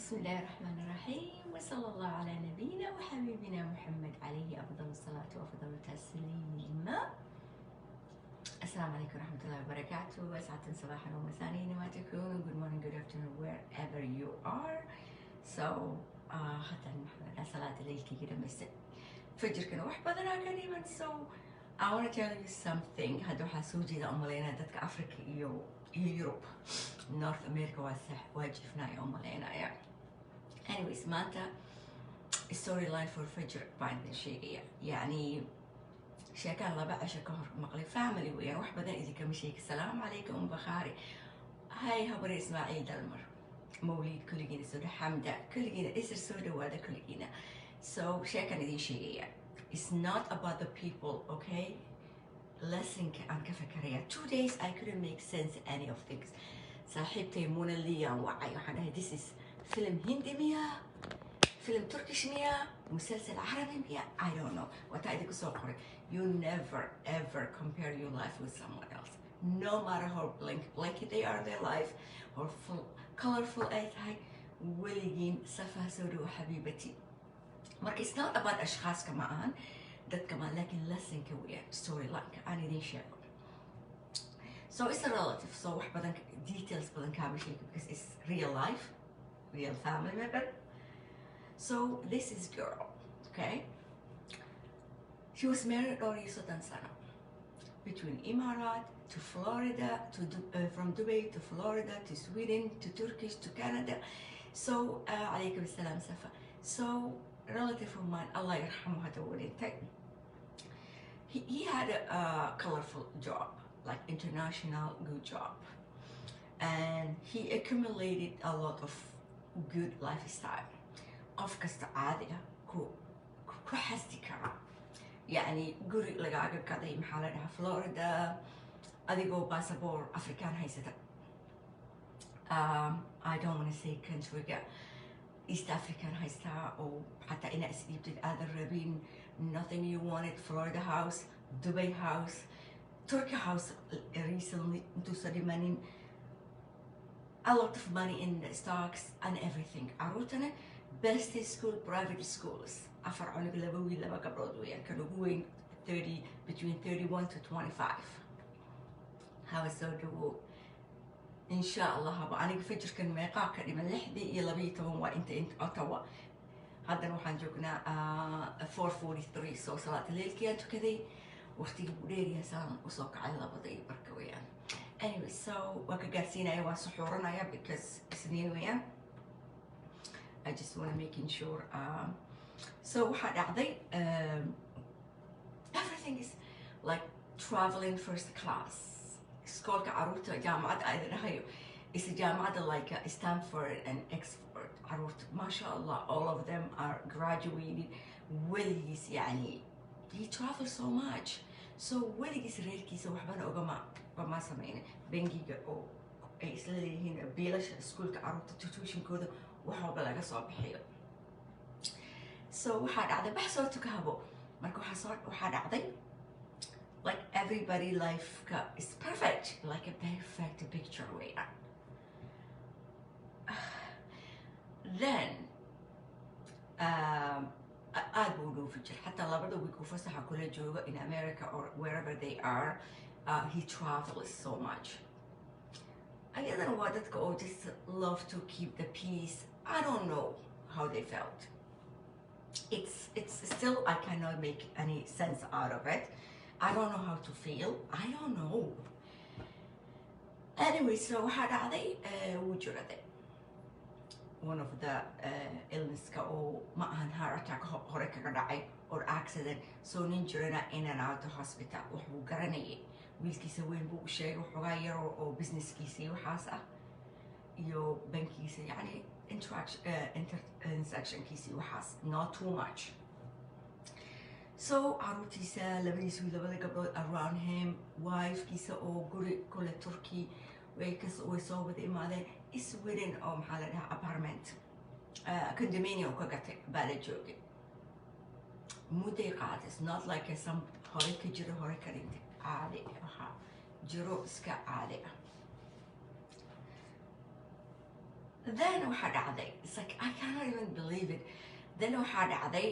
بسم الله الرحمن الرحيم وصلى الله على نبينا وحبيبنا محمد عليه أفضل الصلاة وأفضل التسليم. السلام عليكم ورحمة الله وبركاته. أسعد صباحا ومساء أينما تكونوا. Good morning, good afternoon, wherever you are. So حتى نحن صلاة الليل كده مساء فجر كنا وحبذنا قريبا. So I want to tell you something. هادو حاسوجي دا أمالينا دادك أفريقيا iyo يوروب نورث أمريكا واجفنا يا أمالينا يعني. Anyways maanta story line for فجر بعدين شيء يعني sheekaan laba casho ka hor maqlay family weeyaan wax badan idinka ma sheegi. Salaamu calaykum um bakhaari hay habari Ismaaciil Dalmar mawliid kulligiina soo xamda kulligiina isir soo dhawaada kulligiina. So sheekaan idin sheegaya, it's not about the people, okay? Lesson aan ka fakaraya 2 days I couldn't make sense any of things. saaxiibtay Mona Liyan wacay waxaan dhahay this is film Hindi miya, film Turkish miya, مسلسل عربي miya, I don't know. What I idinku soo qoray, you never ever compare your life with someone else, no matter how blanky they are their life or full colorful ay tahay. weligiin safa soo dhawo xabiibati. marka it's not about ashkhaaska ma ahan dadka ma, laakiin lessonka weeyaan storyline-ka aan idin sheego. So it's a relative, so wax badan details badan kaama sheegi because it's real life, real family member. So this is girl, okay? She was married already soddon sano between Emirat to Florida to from Dubai to Florida to Sweden to Turkish to Canada. So عليكم السلام Safa. So relative of mine, Allah yarhamu hada walintay, he had a colorful job, like international good job, and he accumulated a lot of good lifestyle. qof kasta caadiga ku xasti kara يعني guri lagaaga gaday maxaa la dhahaa Florida adigoo passport Afrikaan haysata. I don't want to say countryga East African haystaa oo xataa inaa is dhiibtid aadan rabin. Nothing you wanted. Florida house, Dubai house, Turkey house recently intuusan dhimanin, a lot of money in the stocks and everything. caruurtana best school, private schools. afar cunug, laba wiil laba gabdhood weeyaan. kan ugu weyn 30 between 31 to 25. hawa soo dhawo insha Allah. haba aniga fajirkan meeqaa ka dhiman 6 iyo 12 waa inta Ottawa. haddana waxaan joognaa 4:43. soo salaada leelkiyaan tukaday waqtiga buu dheeryahay saan usoo kacay 2 barka weeyaan. Anyway, so waa ka gaarsiinaya, waa suxuuranaya because isniin weeyaan. I just want to making sure. So waxaa dhacday everything is like traveling first class. iskoolka caruurta jaamacadda ayda dhahayo is jaamacadda like Stanford and Oxford. caruurta masha Allah, all of them are graduated. weligiis yani he travels so much. So weligiis reerkiisa waxbana ogama samayna. bangiga oo ay isla leeyihiin biilasha iskuulka caruurta tuitionkooda waxba laga soo bixiyo. So waxaa dhacday bax soo tukahabo. marka waxaa dhacday like everybody life is perfect, like a perfect picture way. Then aad buu dhoofi jir xataa labada wiig uu fasaxa kula jooga in America or wherever they are. He travels so much. ayadana waa dadka oo just love to keep the peace. I don't know how they felt. It's still I cannot make any sense out of it. I don't know how to feel. I don't know. Anyway, so waxaa dhacday wuu jiraday one of the illnesska oo ma ahan heart attack hore kaga dhacay or accident. so nin jirana in and out the hospital. wuxuu garanayay wiilkiisa weyn buu u sheegay waxoogaa yar oo businesskiisii waxaas ah iyo bankiisa yani transactionkiisii waxaas, not too much. so caruurtiisa labadiis wiil labada gabdhood around him, wifekiisa oo guri kule Turkey way soo wada imaadeen. Sweden oo maxaa la dhahaa apartment condominium ka gatay baa la joogay. mudday qaadays, not like some hore ka jiro hore ka dhintay. caadi jiro iska caadi ah. then waxaa dhacday, it's like I cannot even believe it. Then waxaa dhacday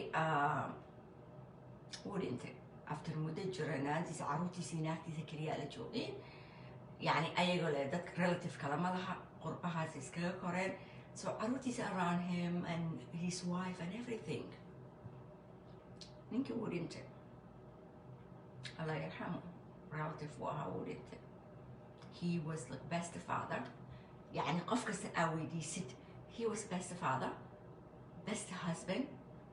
wuu dhintay after muddo jira naantiisa caruurtiisa iyo naagtiisa keliya la joogeen, yani ayagoo le dadka relative kale ma laha, qurbahaas iskaga koreen, so caruurtiisa around him and his wife and everything. ninkii wuu dhintay, allah yarxamu, relative wuu ahaa, wuu dhintay. He was like best father, يعني قف كسر أويدي ست. He was best father, best husband,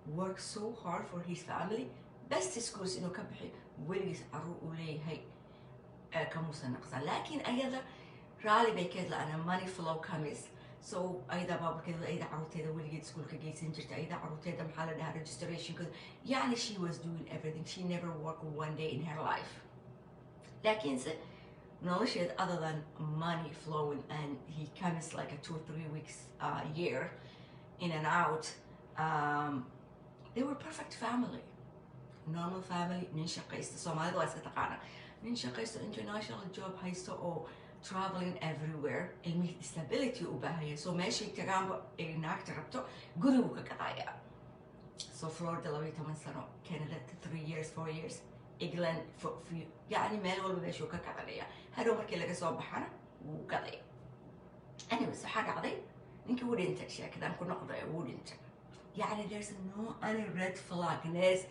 worked so hard for his family, best schools إنه كبحي وليس عروق ولي هي كموسى نقصان. لكن أيضا رالي بيكاد لأنا money flow comes. So أيضا بابا كذا أيضا عروق هذا ولي سكول كجي سنجرت أيضا عروق هذا محل لها registration كذا. يعني she was doing everything. She never worked one day in her life. لكن knowledge other than money flowing, and he comes like a 2 or 3 weeks year in and out. They were perfect family, normal family. nin shaqaysta, Soomaalida waa iska taqaana, nin shaqaysta, international job haysto oo traveling everywhere, ilmihi stability u baahaya, so meeshay tagaanba ay naagta rabto gurigu ka gadaya. So Florida 12 sano, Canada 3 years 4 years, England يعني meel walba meeshuu ka kadanaya, hadhow markii laga soo baxana wuu gadaya. Anyways waxaa dhacday ninkii wuu dhintay, sheekadan ku noqday wuu dhintay. يعني there's no any red flag, there's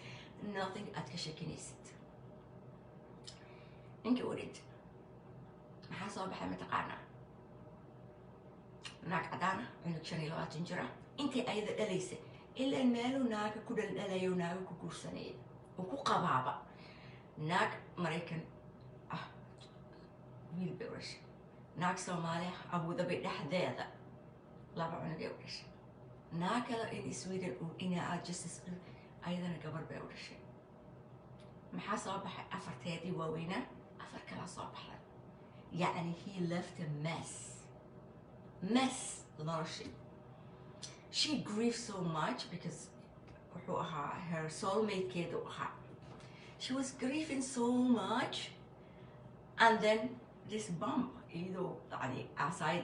nothing aad ka shekinaysid. ninkii wuu dhintay, maxaa soo baxay mataqaanaa? naag cadaana, cunug 25 jira, intay ayada dhalaysay ilaa meeluu naaga ku dhaldhalayo, naaga ku guursanayay oo ku qabaaba. naag Maraykan ah, wiil bay u dhashay. naag Soomaali ah, Abu Dhabi dhexdeeda 2 cunug ay u dhashay. naag kale in Sweden oo inaa justice ayadana gabar bay u dhashay. maxaa soo baxay? afarteedii waaweynaa, afar kala soo baxday. يعني he left a mess noloshii. She grieved so much because wuxuu ahaa her soulmate keedu ahaa. She was grieving so much, and then this bump, يعني outside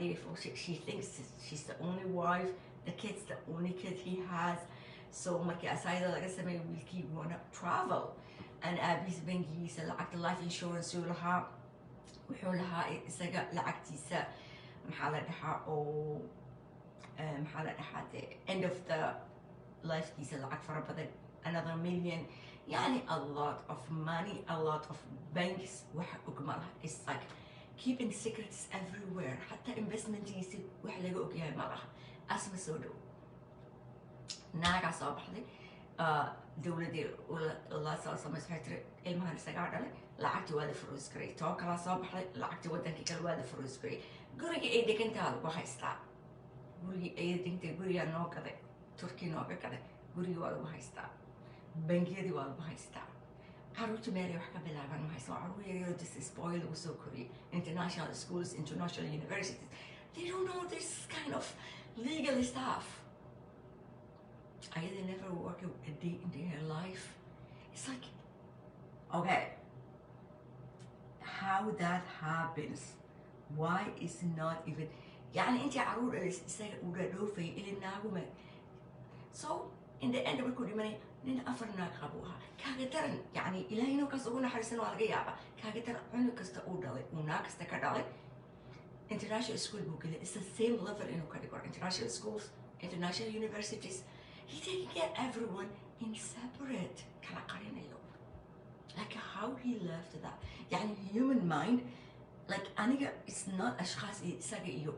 she thinks she's the only wife, the kid's the only kid he has. So markii asayda laga sameeyo wiilkii wanna travel, and aabihiis bangigiisa lacagta life insurance uu lahaa, wuxuu lahaa isaga lacagtiisa maxaa la dhahaa oo maxaa la dhahaa the end of the lifekiisa lacag fara badan, another $1 million. يعني a lot of money, a lot of banks waxa ogmalaha. It's like keeping secrets everywhere. حتى investmentiisi wax laga ogyahay malaha, asma soo dhow. naagaa soo baxday, dowladii la soo samaysay waxay tiri ilmahan isagaa dhalay, lacagtii waa la froze garay. too kalaa soo baxday, lacagtii wadankii kale waa la froze garay. gurigii ay degantaha lagu haystaa, gurigii ay degantay, gurigaa noo gaday, turkii nooga gaday, gurigii waa lagu haystaa, bangiyadii waa lagu haystaa. caruurta meelay wax ka bilaaban ma hayso, caruur yaryaroo just spoil lagu soo koriyay, international schools, international universities, they don't know this kind of legal stuff. They never work a day in their life. It's like, okay, how that happens, why is not even يعني انت عرور isaga u dhaadhoofay ilaa naaguma. So in the end markuu dhimanay nin 4 naag qabuha kaaga daran, yani ilaahay inuu kaas ugu naxariisan waa laga yaabaa, kaaga daran cunug kasta uu dhalay, uu naag kasta ka dhalay. international school buu gelay, it's the same level inuu ka dhigo international schools, international universities. He didn't get everyone in separate kala qarinayo. Like how he left that, يعني human mind, like aniga it's not ashkhas isaga iyo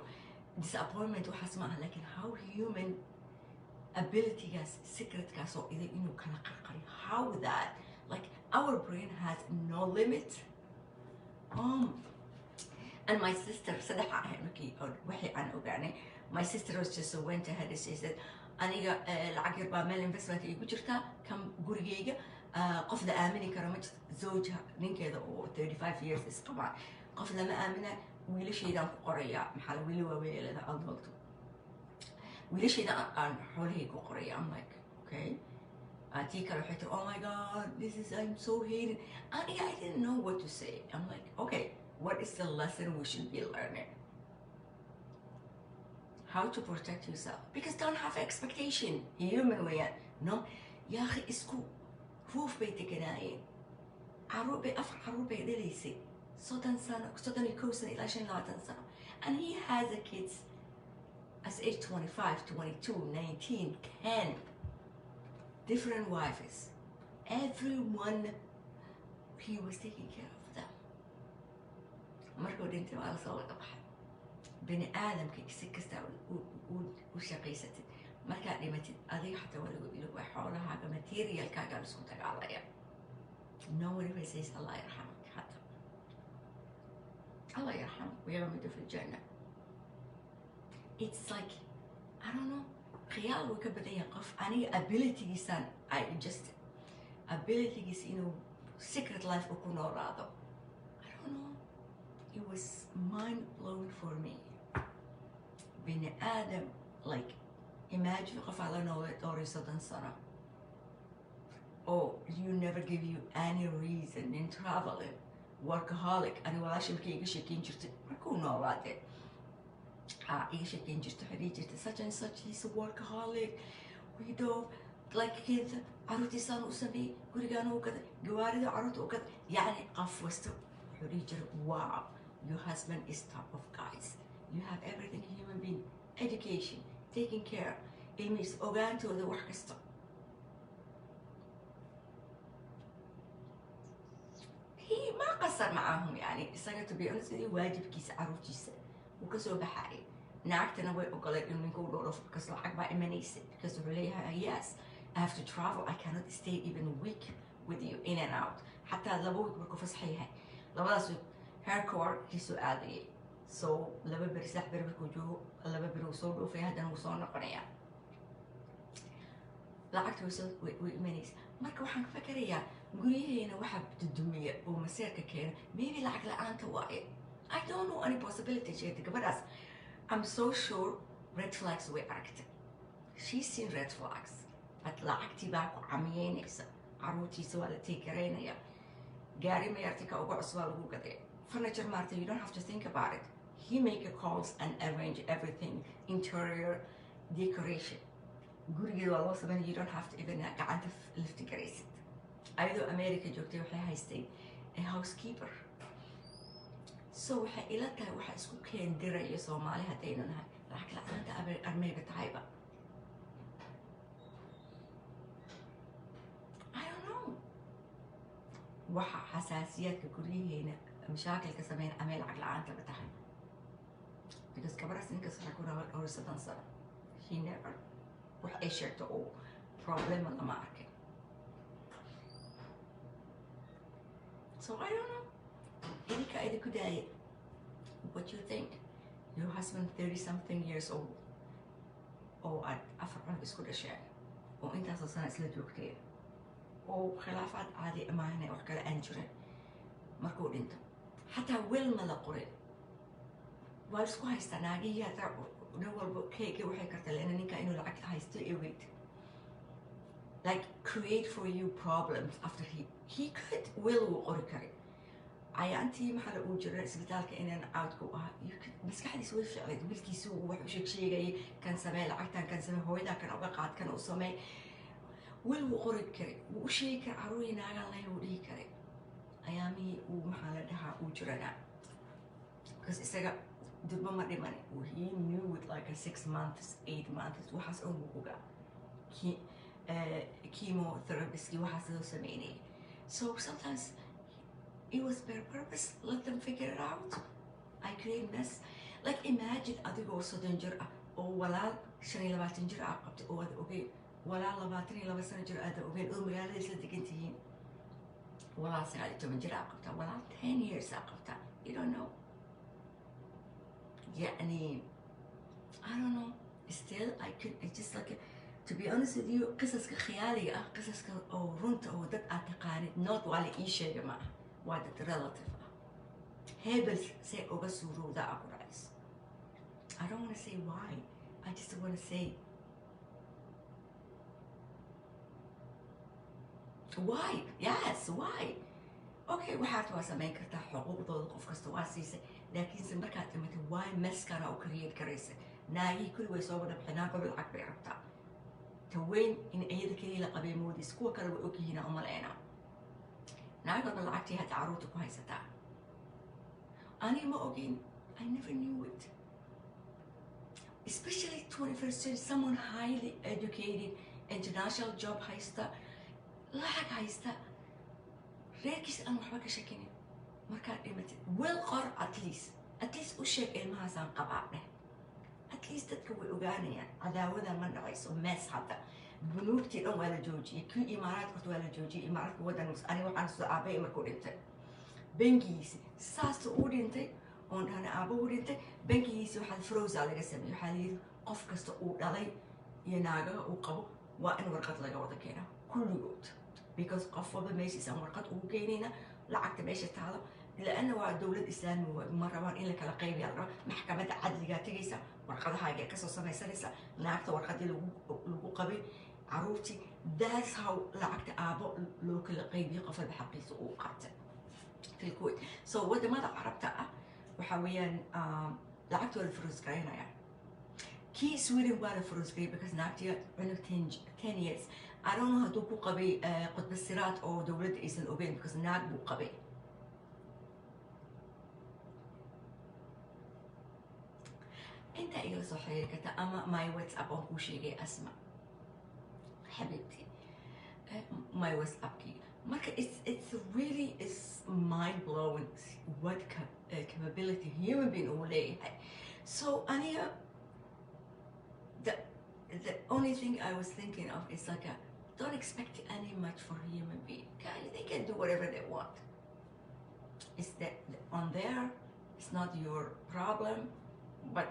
disappointment waxaas maaha, لكن how human ability gas, secret gas oo ida inuu kala qarqariyo, how that, like our brain has no limit. And my sister صدق markii waxay aan ogaanay, my sister was just went ahead and she said aniga lacag yar baa meel investment igu jirtaa, kan gurigeyga qof la aamini karo ma jirto. zawjha ninkeeda oo 35 years isqabaan, qof lama aamina, wiilasheydaan ku qorayaa, maxaa wiili waaweynelada adult, wiilasheyda aan xoolahayga ku qoraya. I'm like okay. tii kale waxay tiri oh my god, this is, I'm so hated. aniga I didn't know what to say. I'm like okay, what is the lesson we should be learning? how to protect yourself, because don't have expectation. Human weeyaan, no. yaa akhi isku roof bay deganaayeen, afar caruur bay dhalaysay 30 sano 31 sano ilaa 25 sano, and he has a kids as age 25, 22, 19, 10 different wives. Everyone, he was taking care of them. markuu dhintay waa lasoo wada baxay. bini aadamka si kasta u shaqaysatid, markaad dhimatid adiga xataa waa lagu ilowaa, xoolahaaga materialkaaga isku dagaalaya. No one ever says Allah yarhamak حتى Allah yarhamak ويغمده في الجنة. It's like, I don't know, خيال وكبدأ يقف أنا ability سان I just ability is, you know, secret life أكون أراده. I don't know, it was mind blowing for me. بني آدم, like, imagine قف على نوع دوري 7 سنة. Oh, you never give you any reason in traveling. Workaholic. أنا ولا شيء بكي إيش يكين جرت أكون نوعاته. إيش يكين جرت حدي جرت such and such. He's a workaholic. We do like كذا. عروتي صار أسمي قريقان وكذا. جوارد عروت وكذا. يعني قف وسط حدي جرت. Wow, your husband is top of guys. You have everything a human being. Education, taking care. إيميس أوغانتو ذا وحكستو. ما قصر معاهم يعني isaga to be honest sidii waajibkiisa caruurtiisa uu ka soo baxay. naagtana way ogoleed inuu ninku dhoofo because lacag baa imanaysa, because wuxuu leeyahay yes, I have to travel, I cannot stay even a week with you in and out. xataa 2 week markuu fasax yahay, labadaas haircore kiisoo aadayay, so 2 beri 3 beri markuu joogo 2 beri uu soo dhoofay, haddana wuu soo noqonayaa, lacagta way imanaysa. marka waxaan ka fakarayaa guryaheena waxa dudumiya oo maseerka keena, maybe lacag la'aanta waaye. I don't know any possibility sheegtay gabadhaas. I'm so sure red flags way aragtay. She's seen red flags, but lacagtii baa ku camiyeynaysa, caruurtiisa waa la teekaraynaya, gaari mayartika uga cusbaa lagu gaday, furniture maarta, you don't have to think about it. He make calls and arrange everything, interior decoration. gurigeeda waa loo sameynaya, you don't have to even gacanta lifti garaysid. ayadoo America joogtay waxay haystay a housekeeper. so waxay ila tahay waxa isku keendiraya Soomaali haddaynu nahay lacag la'aanta armayba tahayba. I don't know, waxa xasaasiyaadka guryaheena mashaakilka sameyn amay lacag la'aanta ba tahay, because gabadhaas ninka saxa ku rabaa dhowr 7 sano, she never wax ay sheegto oo problem lama arkay. So I don't know. Idinka idinku daaya. What you think? Your husband 30-something years old. oo aad 4 cunug isku dhasheen, oo intaasoo sana isla joogteen, oo khilaafaad caadi amaahna wax kale aan jirin, markuu dhinto xataa wel ma la qorin. waa isku haystaa naagihii hataa nin walba keega waxay kartaa leena ninka inuu lacag haysto eweyd. like create for you problems after he could will uu qori kari. ayaantii maxaa la uu jiray isbitaalka inaan caadku ah, maskaxdiisa way ficleed, wiilkiisa uu wax u sheegayay, kan samee lacagtan, kan samee hooyadaa, kan uga qaad, kan u samee. wil uu qori kari, wuu u sheegi kara caruurii naagaan lahayn, wuu dhihi karay ayaamihii uu maxaa la dhahaa uu jiranaa, because isaga dibba ma dhiman. he knew with like a 6 months 8 months waxaas oo uu ogaa chemotherapist waxaas loo sameynayay. so sometimes it was their purpose. Let them figure it out. I create mess. Like imagine adigoo 30 jir ah oo walaal 25 jir ah qabtay oo aad ogeyn, walaal 22 sano jir aad ogeyn, oo magaalada isla degan tihiin, walaal 19 jir ah qabta, walaal 10 years ah qabta. You don't know. يعني I don't know. Still I just like to be honest with you, قصص خيالي قصص أو رنت أو دت أعتقاني not وعلى إيش يا جماعة. Why the relative? Hebel say over suru da akurais. I don't want to say why. I just want to say why. Yes, why? Okay, we have to ask a maker to حقوق ضد قف كستواسيس. لكن سمركات تمت why mess كان أو create كريسة. naagihii kulli way soo wada baxeen naag walba lacag bay rabtaa taweyn in iyada keliya la qabay moodis kuwa kale way ogyihiin aan umaleynaa naag walba lacagtii hadda caruurta ku haysataa aniga ma ogin I never knew it especially 21st century someone highly educated international job haysta lacag haysta reerkiis aan waxba ka shakinin markaad dhimatid wel qor at least u sheeg ilmahaasaan qabaa dheh at least dadka way ogaanayaan cadaawadan ma dhacayso mees hadda bunuugtii dhan waa la joojiyey kii imaaraadka horta waa la joojiyey imaaraadka waddan aniga waxaan soo aabay markuu dhintay bangigiisi saasta uu dhintay oon dhahna aaba uu dhintay bangigiisi waxaa frowsa laga sameeyey waxaa layidhi qof kasta uu dhalay iyo naagaha uu qabo waa in warqad laga wada keena kulligood because qof walba meeshiisaan warqad ugu geynayna lacagta meesha taalo لأنه waa dowlad islaami ma rabaan in la kala qaybiya la raba maxkamadda cadligaa tegaysa warqadahaaga kasoo samaysanaysa naagta warqadii lagu qabay caruurtii that's how lacagta aabo loo kala qaybiyo qof walba xaqiisa uu qaatay في الكويت so wadamada carabta ah waxa weeyaan lacagta waa la furus garaynaya kii Sweden waa la furus garay because naagtiya cunug 10 years I don't know hadduu ku qabay qudba siraad oo dowladda aysan ogeyn because naag buu qabay انت ايضا صحيح كتا اما ماي واتساب او كوشيغي اسمع حبيبتي ماي واتساب كي marka it's really is mind blowing what capability human being uu leeyahay so aniga the only thing I was thinking of is like don't expect any much for human being they can do whatever they want it's that on there it's not your problem but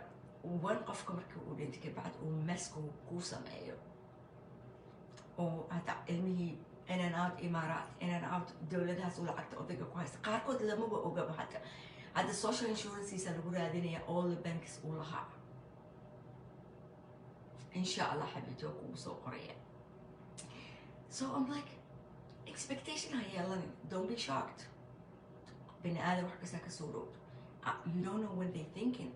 one qofka marka uu dhinta ka bacd uu masku ku sameeyo oo hata ilmihii in and out imaaraat in and out dowladahaas uu lacagta odayga ku haysta qaarkood lamaba ogaba hadda social insuranceisa lagu raadinaya all the banks uu lahaa insha allah xabiibti waa kugu soo qoraya so I'm like expectation ha yeelanin don't be shocked bini aadam wax kasta ka soo dhowd you don't know what they're thinking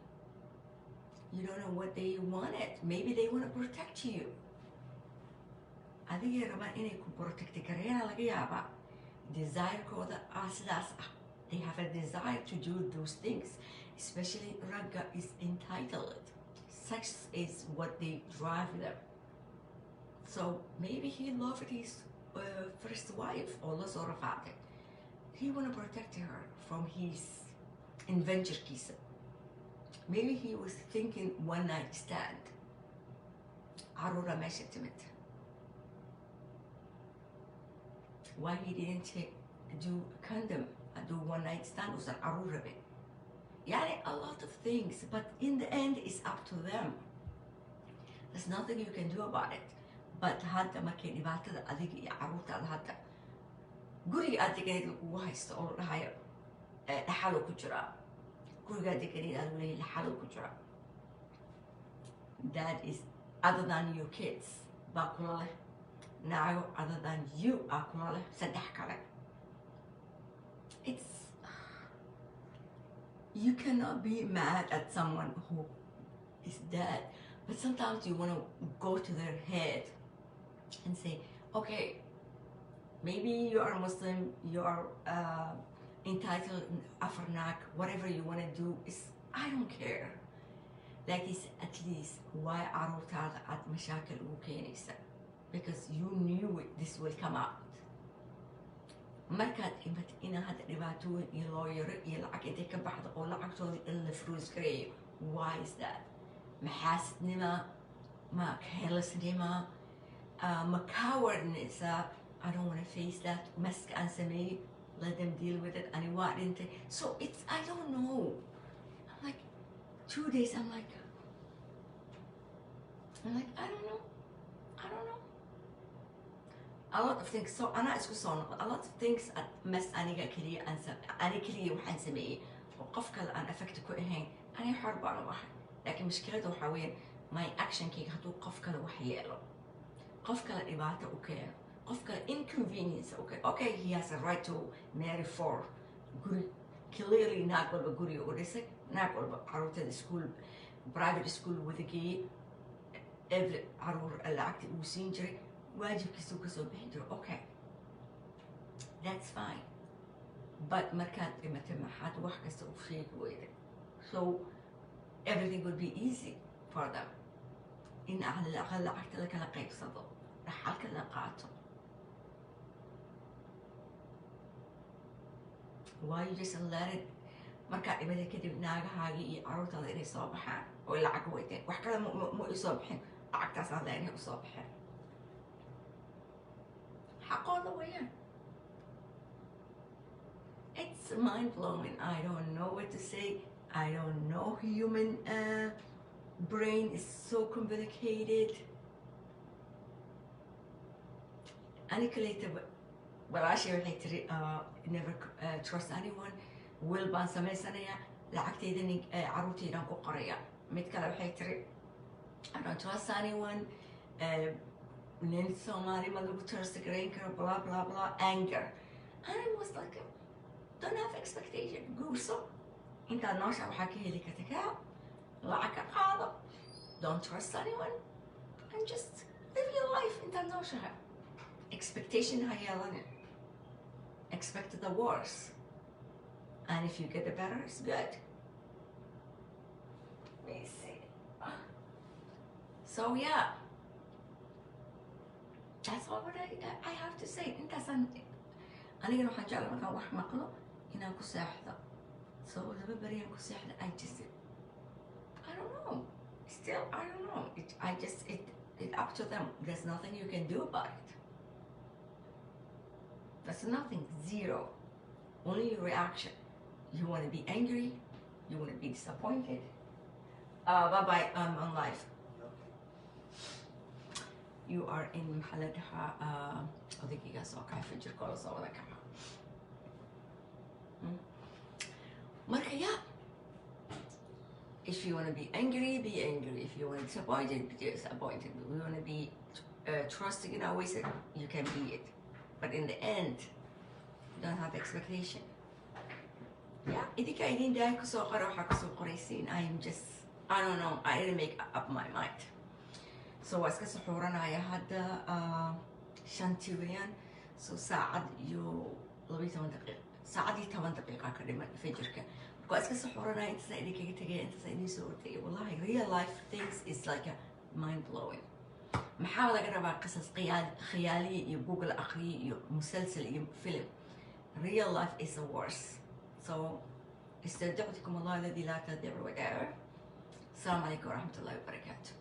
you don't know what they wanted maybe they want to protect you adigay rabaan inay ku protect gareena laga yaabaa desire-kooda sidaas ah they have a desire to do those things especially ragga is entitled sex is what they drive them so maybe he loved his first wife or la soo rafaacday he want to protect her from his adventure-kiisa maybe he was thinking one night stand caruura meesha timid why he didn't do condom do one night stand usan caruur rabin yani a lot of things but in the end it's up to them there's nothing you can do about it but hadda markay dhibaatada adiga iyo caruurtaada hadda guriga aad deganeed lagugu haysto oo la dhahayo dhaxalo ku jiraa gurigaa deganeed aad leeyahay dhaxalo ku jira that is other than your kids baa kula leh naago other than you are kula leh saddex kale it's you cannot be mad at someone who is dead but sometimes you want to go to their head and say okay maybe you are Muslim you are entitled afarnak whatever you want to do is I don't care like it's at least why caruurtaada aad mashaakil ugu keenaysa because you knew it, this will come out markaad imad inaa hadda dhibaatooyin iyo looyaro iyo lacag intay ka baxda oo lacagtooda in la fruus gareeyo why is that ma xaasidnima ma carelessnima ma cowardness I don't want to face that maska aan sameeyey let them deal with it and waa dhintay so it's I don't know I'm like 2 days I'm like I don't know a lot of things so أنا isku soo noqon a lot of things mas aniga keliya ani keliya waxaan sameeyey oo qof kale aan affect ku ahayn ani xor baan u ahay laakiin mushkilada waxaa weeyaan my actionkayga hadduu qof kale wax yeelo qof kale dhibaato u keeno qof kale inconvenience u keeno okay he has a right to marry for guri clearly naag walba guriga u dhisay naag walba caruurteeda school private school wadagii every caruur lacagta uu siin jiray waajibkiisa uu kasoo bixin jiro. Okay, that's fine, but markaad dhimatay maxaad wax kasta u sheegi weyday? So everything would be easy for them in على الأقل lacagta la kala qaybsado, dhaxalka la qaato. Why you just let it markaad dhimada kadib naagahaagii iyo caruurtaada inay soo baxaan oo lacag weydeen? wax kale ma isoo bixin, lacagtaas aan leenahay usoo baxeen, xaqooda weeyaan. It's mind blowing. I don't know what to say. I don't know. Human brain is so complicated. Anikaleta walaashay waxay tiri never trust anyone. Will baan samaysanaya, lacagtaydan caruurtaydan ku qoraya. mid kale waxay tiri I don't trust anyone. nin Somali ma lagu trust garayn karo, blah blah blah. Anger. And I was like, don't have expectation. Guurso intaad noosha waxaa ka heli karta kaa, lacag ka qaado. Don't trust anyone and just live your life intaad nooshahay. Expectation ha yeelanin. Expect the worst, and if you get the better, it's good. Let me see. So yeah, that's all what I have to say. Intaasaan anigana waxaan jeclaa markaan wax maqlo inaan ku seexdo. So laba beriyaan ku seexda. I don't know. Still, I don't know. It's up to them. There's nothing you can do about it. There's nothing. Zero. Only your reaction. You want to be angry. You want to be disappointed. Bye bye. I'm on live. You are in محلتها دقيقة سوكا في الجركولة صورة كمان. Marka, yeah. If you want to be angry, be angry. If you want to be disappointed, be disappointed. If you want to be trusting in our ways, you can be it. But in the end, don't have expectation. Yeah, idinka idin daay kusoo qora waxaa kusoo qoraysiin. I don't know, I didn't make up my mind. So waa iska saxuuranaya hadda 5 weeyaan. So saacad iyo 12 daqiiqo. saacadii 10 daqiiqa ka dhiman fajirka. Marka waa iska saxuuranaya intaas idinkaga tagay, intaas idin soo orday. Wallahi real life things is like a mind blowing. maxaa laga rabaa qisas khiyaaliye iyo google akhriye iyo musalsal iyo film. Real life is the worst. So استودعتكم الله الذي لا تضيع ودائعه. السلام عليكم ورحمة الله وبركاته.